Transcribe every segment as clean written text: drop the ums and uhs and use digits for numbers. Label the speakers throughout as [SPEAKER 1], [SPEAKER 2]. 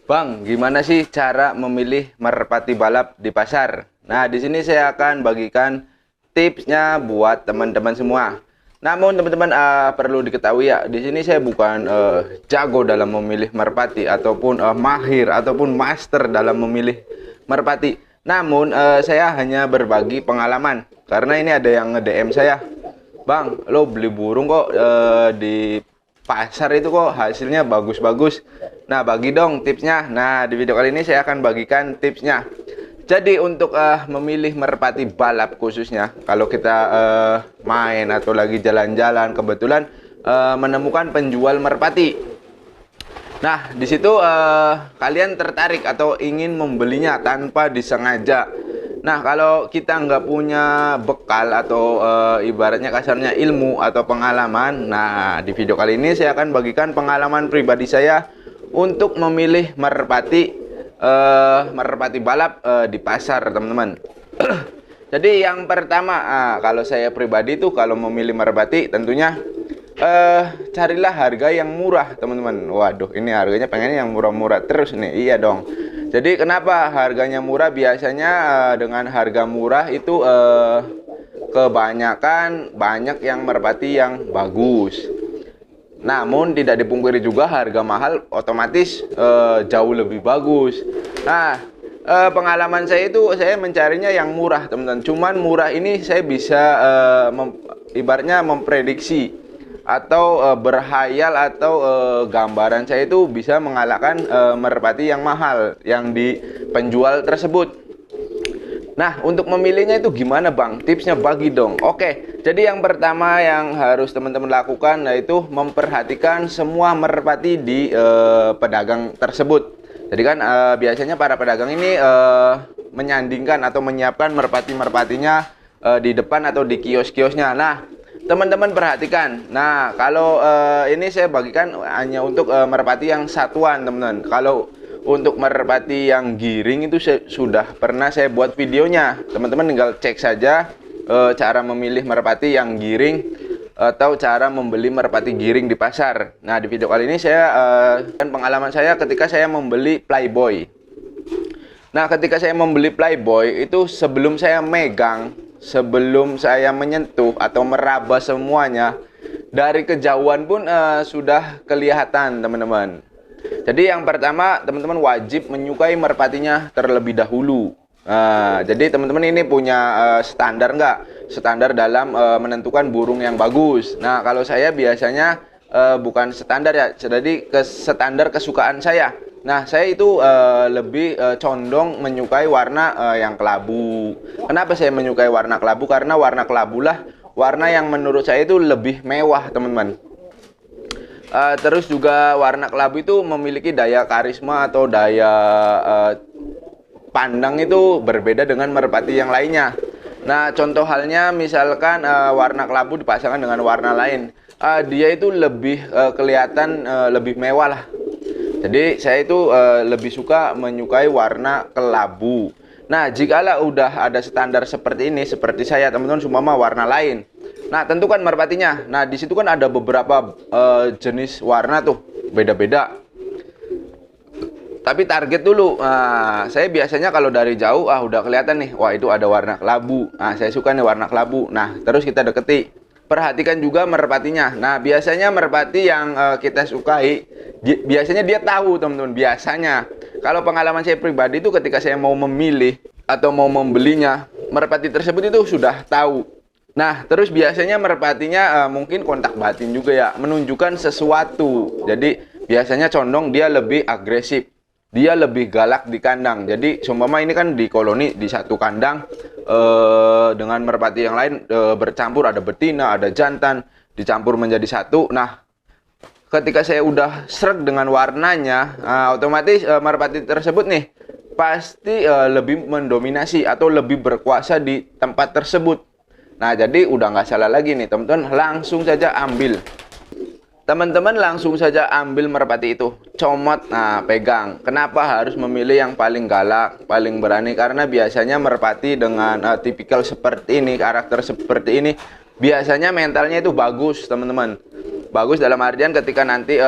[SPEAKER 1] Bang, gimana sih cara memilih merpati balap di pasar? Nah, di sini saya akan bagikan tipsnya buat teman-teman semua. Namun teman-teman perlu diketahui ya, di sini saya bukan jago dalam memilih merpati ataupun mahir ataupun master dalam memilih merpati. Namun saya hanya berbagi pengalaman karena ini ada yang nge-DM saya. Bang, lo beli burung kok di pasar itu kok hasilnya bagus-bagus. Nah, bagi dong tipsnya. Nah, di video kali ini saya akan bagikan tipsnya. Jadi untuk memilih merpati balap khususnya, kalau kita main atau lagi jalan-jalan kebetulan menemukan penjual merpati. Nah, di situ kalian tertarik atau ingin membelinya tanpa disengaja. Nah, kalau kita nggak punya bekal atau ibaratnya kasarnya ilmu atau pengalaman, nah di video kali ini saya akan bagikan pengalaman pribadi saya untuk memilih merpati balap di pasar, teman-teman. Jadi yang pertama, kalau saya pribadi tuh kalau memilih merpati tentunya carilah harga yang murah, teman-teman. Waduh, ini harganya pengennya yang murah-murah terus nih. Iya dong. Jadi kenapa harganya murah? Biasanya dengan harga murah itu kebanyakan banyak yang merpati yang bagus. Namun tidak dipungkiri juga harga mahal otomatis jauh lebih bagus. Nah, pengalaman saya itu saya mencarinya yang murah, teman-teman. Cuman murah ini saya bisa ibaratnya memprediksi atau berhayal atau gambaran saya itu bisa mengalahkan merpati yang mahal yang di penjual tersebut. Nah, untuk memilihnya itu gimana, Bang? Tipsnya bagi dong. Oke, jadi yang pertama yang harus teman-teman lakukan yaitu memperhatikan semua merpati di pedagang tersebut. Jadi kan biasanya para pedagang ini menyandingkan atau menyiapkan merpati-merpatinya di depan atau di kios-kiosnya. Nah, teman-teman perhatikan. Nah, kalau ini saya bagikan hanya untuk merpati yang satuan, teman-teman. Kalau untuk merpati yang giring itu sudah pernah saya buat videonya. Teman-teman tinggal cek saja cara memilih merpati yang giring atau cara membeli merpati giring di pasar. Nah, di video kali ini saya kan pengalaman saya ketika saya membeli Playboy. Nah, ketika saya membeli Playboy itu sebelum saya megang, sebelum saya menyentuh atau meraba semuanya, dari kejauhan pun sudah kelihatan, teman-teman. Jadi yang pertama, teman-teman wajib menyukai merpatinya terlebih dahulu. Jadi teman-teman ini punya standar nggak? Standar dalam menentukan burung yang bagus. Nah, kalau saya biasanya bukan standar ya, jadi standar kesukaan saya. Nah, saya itu lebih condong menyukai warna yang kelabu. Kenapa saya menyukai warna kelabu? Karena warna kelabu lah warna yang menurut saya itu lebih mewah, teman-teman. Terus juga warna kelabu itu memiliki daya karisma atau daya pandang itu berbeda dengan merpati yang lainnya. Nah, contoh halnya misalkan warna kelabu dipasangkan dengan warna lain, dia itu lebih kelihatan lebih mewah lah. Jadi saya itu lebih suka menyukai warna kelabu. Nah, jikalau udah ada standar seperti ini, seperti saya, teman-teman, semua warna lain. Nah, tentukan merpatinya. Nah, di situ kan ada beberapa jenis warna tuh, beda-beda. Tapi target dulu. Nah, saya biasanya kalau dari jauh, udah kelihatan nih, wah itu ada warna kelabu. Nah, saya suka nih warna kelabu. Nah, terus kita deketi. Perhatikan juga merpatinya. Nah, biasanya merpati yang kita sukai, biasanya dia tahu, teman-teman. Biasanya. Kalau pengalaman saya pribadi itu ketika saya mau memilih atau mau membelinya, merpati tersebut itu sudah tahu. Nah, terus biasanya merpatinya mungkin kontak batin juga ya, menunjukkan sesuatu. Jadi, biasanya condong dia lebih agresif. Dia lebih galak di kandang. Jadi, seumpama ini kan di koloni, di satu kandang dengan merpati yang lain bercampur, ada betina, ada jantan, dicampur menjadi satu. Nah, ketika saya udah sreg dengan warnanya, otomatis merpati tersebut nih pasti lebih mendominasi atau lebih berkuasa di tempat tersebut. Nah, jadi udah nggak salah lagi nih, teman-teman, langsung saja ambil. Teman-teman langsung saja ambil merpati itu, comot, nah pegang. Kenapa harus memilih yang paling galak, paling berani? Karena biasanya merpati dengan tipikal seperti ini, karakter seperti ini, biasanya mentalnya itu bagus, teman-teman. Bagus dalam artian ketika nanti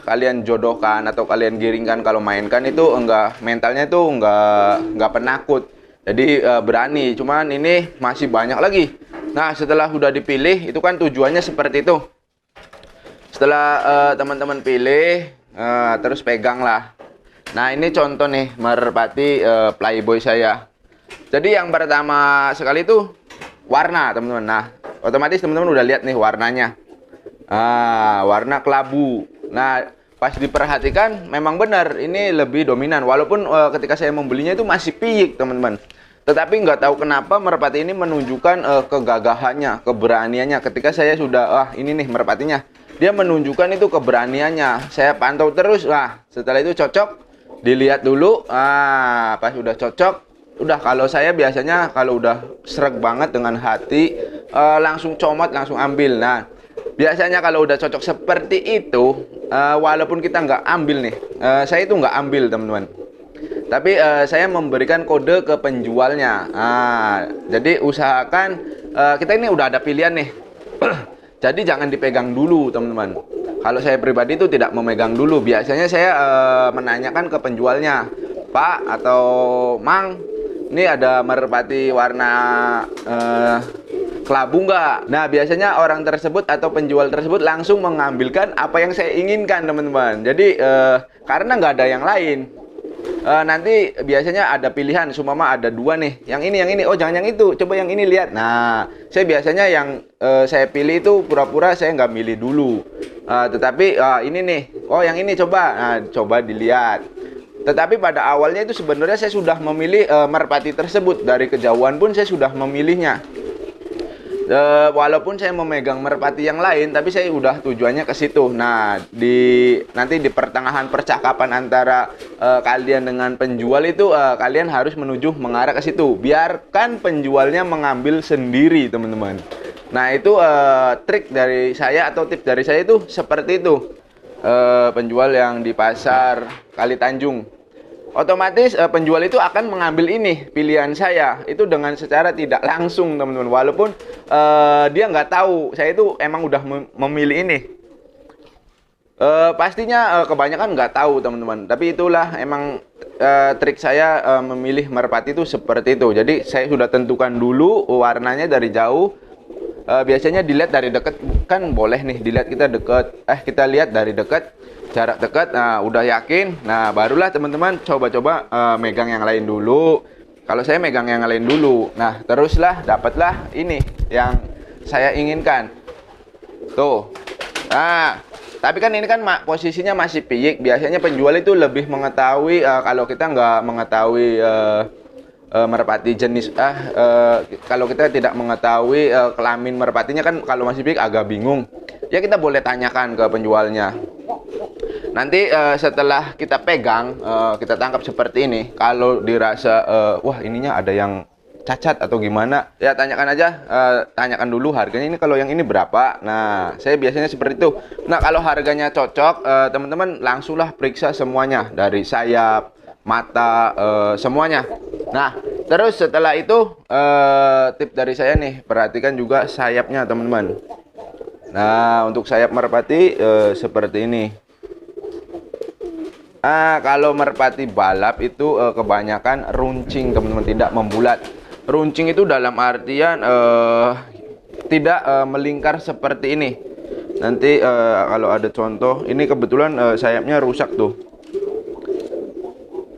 [SPEAKER 1] kalian jodohkan atau kalian giringkan kalau mainkan itu enggak, mentalnya itu enggak penakut. Jadi berani. Cuman ini masih banyak lagi. Nah, setelah sudah dipilih itu kan tujuannya seperti itu. Setelah teman-teman pilih, terus pegang lah. Nah, ini contoh nih merpati Playboy saya. Jadi yang pertama sekali itu warna, teman-teman. Nah, otomatis teman-teman udah lihat nih warnanya. Warna kelabu. Nah, pas diperhatikan memang benar ini lebih dominan. Walaupun ketika saya membelinya itu masih piyik, teman-teman. Tetapi nggak tahu kenapa merpati ini menunjukkan kegagahannya, keberaniannya. Ketika saya sudah, ini nih merpatinya. Dia menunjukkan itu keberaniannya. Saya pantau terus. Nah, setelah itu cocok, dilihat dulu. Pas udah cocok, udah kalau saya biasanya kalau udah sreg banget dengan hati, langsung comot, langsung ambil. Nah, biasanya kalau udah cocok seperti itu, walaupun kita nggak ambil nih, saya itu nggak ambil, teman-teman. Tapi saya memberikan kode ke penjualnya. Jadi usahakan kita ini udah ada pilihan nih. Jadi jangan dipegang dulu, teman-teman. Kalau saya pribadi itu tidak memegang dulu. Biasanya saya menanyakan ke penjualnya, Pak atau Mang, ini ada merpati warna kelabu nggak? Nah, biasanya orang tersebut atau penjual tersebut langsung mengambilkan apa yang saya inginkan, teman-teman. Jadi karena nggak ada yang lain. Nanti biasanya ada pilihan, sumama ada dua nih, yang ini, oh jangan yang itu, coba yang ini lihat. Nah, saya biasanya yang saya pilih itu pura-pura saya nggak milih dulu, tetapi ini nih, oh yang ini coba, nah coba dilihat. Tetapi pada awalnya itu sebenarnya saya sudah memilih merpati tersebut, dari kejauhan pun saya sudah memilihnya. Walaupun saya memegang merpati yang lain, tapi saya udah tujuannya ke situ. Nah, nanti di pertengahan percakapan antara kalian dengan penjual itu, kalian harus mengarah ke situ. Biarkan penjualnya mengambil sendiri, teman-teman. Nah, itu trik dari saya atau tips dari saya itu seperti itu. Penjual yang di pasar Kali Tanjung. Otomatis penjual itu akan mengambil ini pilihan saya itu dengan secara tidak langsung, teman-teman. Walaupun dia nggak tahu saya itu emang udah memilih ini. Pastinya kebanyakan nggak tahu, teman-teman. Tapi itulah emang trik saya memilih merpati itu seperti itu. Jadi saya sudah tentukan dulu warnanya dari jauh. Biasanya dilihat dari dekat kan boleh nih, dilihat kita dekat. Kita lihat dari dekat. Jarak dekat, nah udah yakin, nah barulah teman-teman coba-coba megang yang lain dulu. Kalau saya megang yang lain dulu, nah teruslah dapatlah ini yang saya inginkan. Tuh, nah tapi kan ini kan posisinya masih piyik. Biasanya penjual itu lebih mengetahui kalau kita nggak mengetahui merpati jenis kalau kita tidak mengetahui kelamin merpatinya kan, kalau masih piyik agak bingung. Ya kita boleh tanyakan ke penjualnya. Nanti setelah kita pegang, kita tangkap seperti ini. Kalau dirasa, wah ininya ada yang cacat atau gimana, ya tanyakan aja, tanyakan dulu harganya ini kalau yang ini berapa. Nah, saya biasanya seperti itu. Nah, kalau harganya cocok, teman-teman langsunglah periksa semuanya dari sayap, mata, semuanya. Nah, terus setelah itu tip dari saya nih, perhatikan juga sayapnya, teman-teman. Nah, untuk sayap merpati seperti ini. Kalau merpati balap itu kebanyakan runcing, teman-teman, tidak membulat. Runcing itu dalam artian tidak melingkar seperti ini. Nanti kalau ada contoh, ini kebetulan sayapnya rusak tuh.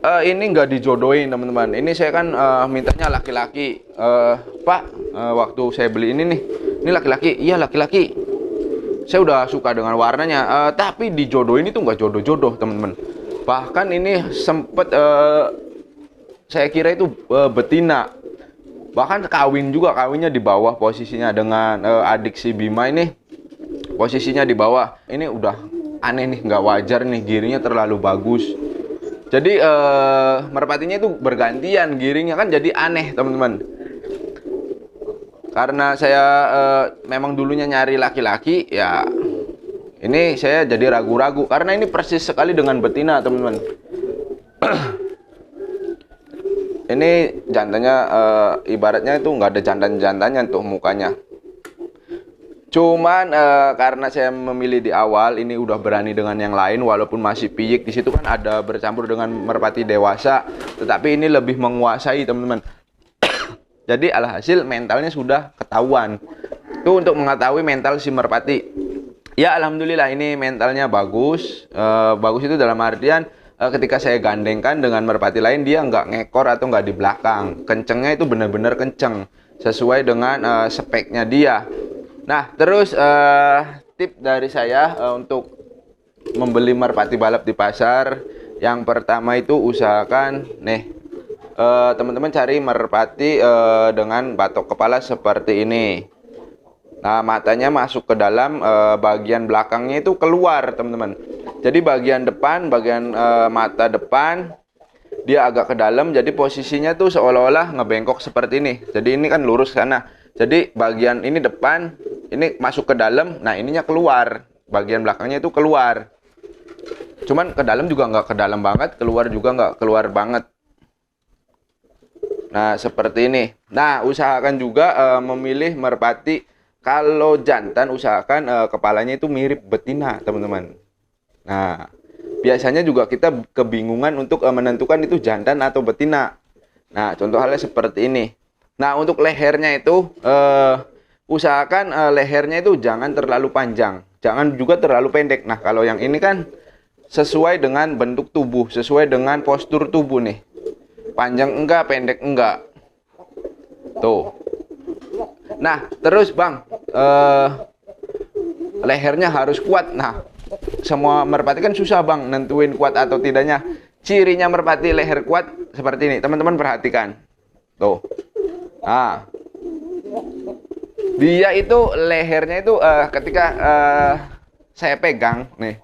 [SPEAKER 1] Ini nggak dijodohin, teman-teman. Ini saya kan mintanya laki-laki. Pak, waktu saya beli ini nih, ini laki-laki. Iya laki-laki. Saya udah suka dengan warnanya, tapi dijodohin itu nggak jodoh-jodoh, teman-teman. Bahkan ini sempet saya kira itu betina. Bahkan kawinnya di bawah posisinya dengan adik si Bima ini, posisinya di bawah. Ini udah aneh nih, nggak wajar nih, giringnya terlalu bagus. Jadi merpatinya itu bergantian giringnya kan, jadi aneh, teman-teman. Karena saya memang dulunya nyari laki-laki, ya ini saya jadi ragu-ragu karena ini persis sekali dengan betina, teman-teman. Ini jantannya ibaratnya itu nggak ada jantan-jantannya tuh mukanya. Cuman karena saya memilih di awal ini udah berani dengan yang lain walaupun masih piyik, di situ kan ada bercampur dengan merpati dewasa, tetapi ini lebih menguasai teman-teman. Jadi alhasil mentalnya sudah ketahuan. Itu untuk mengetahui mental si merpati. Ya alhamdulillah ini mentalnya bagus. Bagus itu dalam artian ketika saya gandengkan dengan merpati lain dia nggak ngekor atau nggak di belakang. Kencengnya itu benar-benar kenceng sesuai dengan speknya dia. Nah, terus tip dari saya untuk membeli merpati balap di pasar, yang pertama itu usahakan nih teman-teman cari merpati dengan batok kepala seperti ini. Nah, matanya masuk ke dalam, bagian belakangnya itu keluar, teman-teman. Jadi bagian depan, bagian mata depan dia agak ke dalam, jadi posisinya tuh seolah-olah ngebengkok seperti ini. Jadi ini kan lurus sana. Jadi bagian ini depan, ini masuk ke dalam, nah ininya keluar. Bagian belakangnya itu keluar. Cuman ke dalam juga nggak ke dalam banget, keluar juga nggak keluar banget. Nah, seperti ini. Nah, usahakan juga memilih merpati. Kalau jantan, usahakan kepalanya itu mirip betina, teman-teman. Nah, biasanya juga kita kebingungan untuk menentukan itu jantan atau betina. Nah, contoh halnya seperti ini. Nah, untuk lehernya itu usahakan lehernya itu jangan terlalu panjang, jangan juga terlalu pendek. Nah, kalau yang ini kan sesuai dengan bentuk tubuh, sesuai dengan postur tubuh nih. Panjang enggak, pendek enggak. Tuh. Nah, terus Bang, lehernya harus kuat. Nah, semua merpati kan susah Bang nentuin kuat atau tidaknya. Cirinya merpati leher kuat seperti ini, teman-teman perhatikan. Tuh. Nah, dia itu lehernya itu ketika saya pegang nih,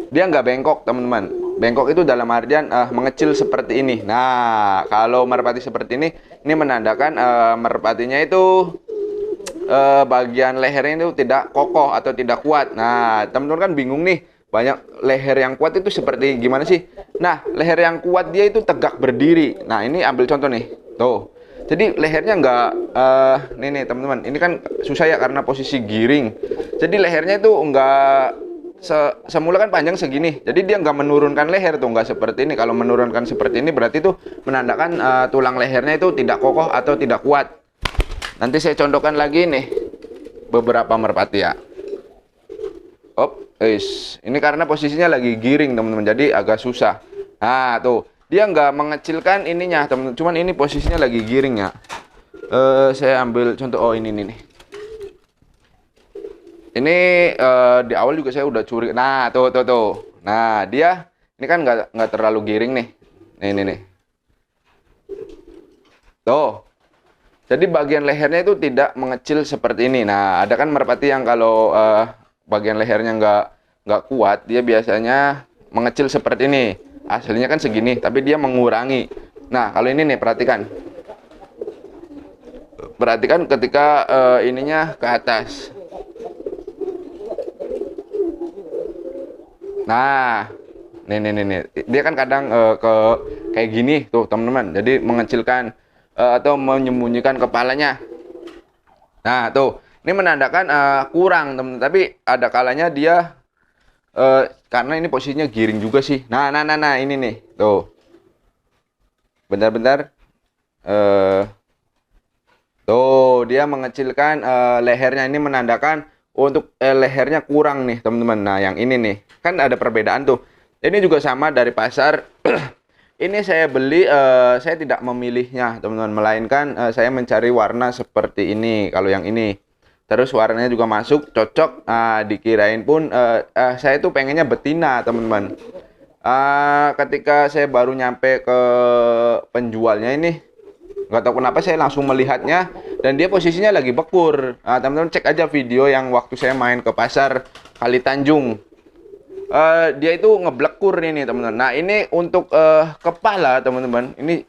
[SPEAKER 1] dia nggak bengkok, teman-teman. Bengkok itu dalam artian mengecil seperti ini. Nah, kalau merpati seperti ini menandakan merpatinya itu bagian lehernya itu tidak kokoh atau tidak kuat. Nah, teman-teman kan bingung nih, banyak leher yang kuat itu seperti gimana sih? Nah, leher yang kuat dia itu tegak berdiri. Nah, ini ambil contoh nih, tuh. Jadi lehernya nggak, nih teman-teman, ini kan susah ya karena posisi giring. Jadi lehernya itu nggak semula kan panjang segini. Jadi dia nggak menurunkan leher tuh, nggak seperti ini. Kalau menurunkan seperti ini berarti itu menandakan tulang lehernya itu tidak kokoh atau tidak kuat. Nanti saya contohkan lagi nih beberapa merpati ya. Ini karena posisinya lagi giring teman-teman, jadi agak susah. Nah tuh. Dia nggak mengecilkan ininya, teman-teman. Cuman ini posisinya lagi giring ya. Saya ambil contoh. Oh, ini nih. Ini di awal juga saya udah curi. Nah, tuh. Nah, dia ini kan nggak terlalu giring nih. Nih. Tuh. Jadi bagian lehernya itu tidak mengecil seperti ini. Nah, ada kan merpati yang kalau bagian lehernya nggak kuat, dia biasanya mengecil seperti ini. Aslinya kan segini, tapi dia mengurangi. Nah, kalau ini nih, perhatikan. Perhatikan ketika ininya ke atas. Nah, nih. Dia kan kadang kayak gini tuh, teman-teman. Jadi mengecilkan atau menyembunyikan kepalanya. Nah, tuh. Ini menandakan kurang, teman-teman. Tapi ada kalanya dia karena ini posisinya giring juga sih. Nah, ini nih, tuh. Bentar. Tuh, dia mengecilkan lehernya. Ini menandakan untuk lehernya kurang nih, teman-teman. Nah, yang ini nih, kan ada perbedaan tuh. Ini juga sama dari pasar. Ini saya beli, saya tidak memilihnya, teman-teman. Melainkan saya mencari warna seperti ini. Kalau yang ini. Terus warnanya juga masuk, cocok. Nah, dikirain pun saya tuh pengennya betina, teman-teman. Ketika saya baru nyampe ke penjualnya ini, nggak tahu kenapa saya langsung melihatnya dan dia posisinya lagi bekur. Nah, teman-teman cek aja video yang waktu saya main ke pasar Kali Tanjung. Dia itu ngeblekur ini, teman-teman. Nah, ini untuk kepala, teman-teman. Ini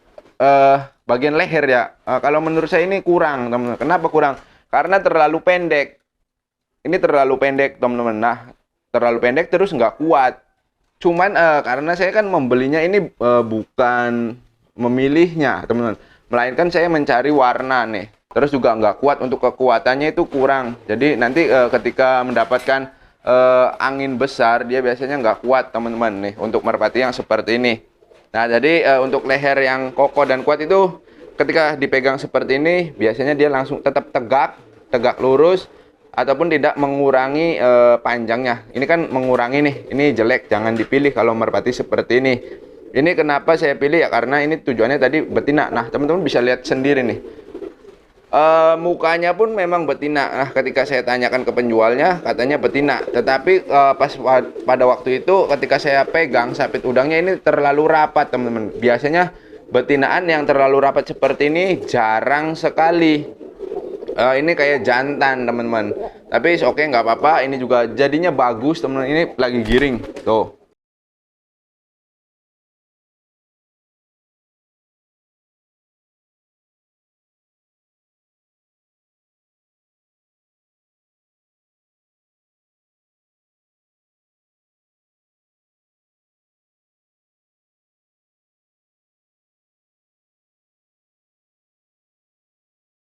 [SPEAKER 1] bagian leher ya. Kalau menurut saya ini kurang, teman-teman. Kenapa kurang? Karena terlalu pendek. Ini terlalu pendek, teman-teman. Nah, terlalu pendek terus nggak kuat. Cuman karena saya kan membelinya ini bukan memilihnya, teman-teman. Melainkan saya mencari warna nih. Terus juga nggak kuat, untuk kekuatannya itu kurang. Jadi nanti ketika mendapatkan angin besar, dia biasanya nggak kuat teman-teman nih untuk merpati yang seperti ini. Nah, jadi untuk leher yang kokoh dan kuat itu ketika dipegang seperti ini, biasanya dia langsung tetap tegak lurus, ataupun tidak mengurangi panjangnya. Ini kan mengurangi nih, ini jelek, jangan dipilih kalau merpati seperti ini. Ini kenapa saya pilih ya, karena ini tujuannya tadi betina. Nah, teman-teman bisa lihat sendiri nih. Mukanya pun memang betina. Nah, ketika saya tanyakan ke penjualnya, katanya betina. Tetapi pada waktu itu ketika saya pegang sapit udangnya, ini terlalu rapat, teman-teman. Biasanya betinaan yang terlalu rapat seperti ini jarang sekali. Ini kayak jantan, teman-teman. Tapi oke, nggak apa-apa. Ini juga jadinya bagus, teman-teman. Ini lagi giring, tuh.